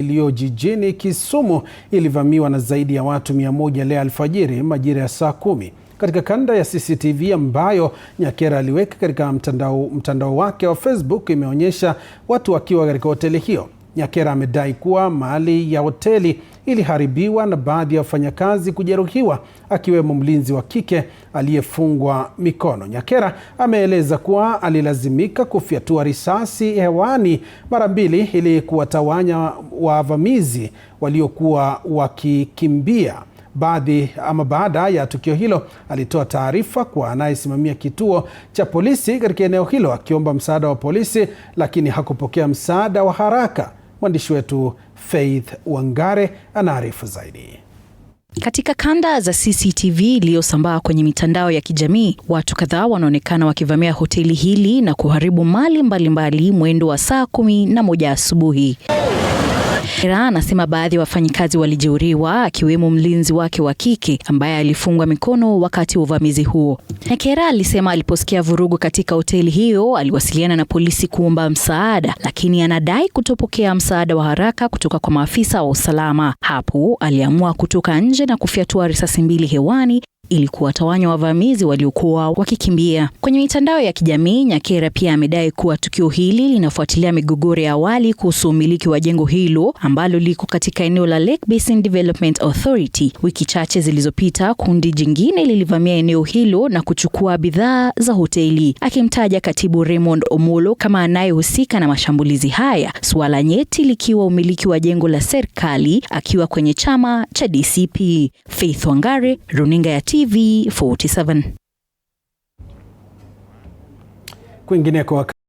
iliyo jijini Kisumu ilivamiwa na zaidi ya watu 100 leo alfajiri majira ya saa 10. Katika kanda ya CCTV ambayo Nyakera aliweka katika mtandao wake wa Facebook imeonyesha watu wakiwa katika hoteli hiyo. Nyakera amedai kuwa mali ya hoteli iliharibiwa na baadhi ya wafanyakazi kujeruhiwa, akiwemo mlinzi wa kike aliyefungwa mikono. Nyakera ameeleza kuwa alilazimika kufyatua risasi hewani mara 2 ili kuwatawanya wavamizi waliokuwa wakikimbia. Baada ya tukio hilo, alitoa taarifa kwa anayesimamia kituo cha polisi katika eneo hilo akiomba msaada wa polisi, lakini hakupokea msaada wa haraka. Mwandishi wetu Faith Wangare anaarifu zaidi. Katika kanda za CCTV iliyosambaa kwenye mitandao ya kijamii, watu kadhaa wanaonekana wakivamia hoteli hili na kuharibu mali mbalimbali mwendo wa saa 11 asubuhi. Nyakera anasema baadhi ya wafanyikazi walijeruhiwa, akiwemo mlinzi wake wa kike ambaye alifungwa mikono wakati wa uvamizi huo. Nyakera alisema aliposikia vurugu katika hoteli hiyo aliwasiliana na polisi kuomba msaada, lakini anadai kutopokea msaada wa haraka kutoka kwa maafisa wa usalama. Hapo aliamua kutoka nje na kufyatua risasi 2 hewani ili kuwatawanya wavamizi waliokuwa wakikimbia. Kwenye mitandao ya kijamii, Nyakera pia amedai kuwa tukio hili linafuatilia migogoro ya awali kuhusu umiliki wa jengo hilo ambalo liko katika eneo la Lake Basin Development Authority. Wiki chache zilizopita, kundi jingine lilivamia eneo hilo na kuchukua bidhaa za hoteli, akimtaja katibu Raymond Omolo kama anayehusika na mashambulizi haya, suala nyeti likiwa umiliki wa jengo la serikali akiwa kwenye chama cha DCP. Faith Wangare, runinga ya TV 47. Kwingineko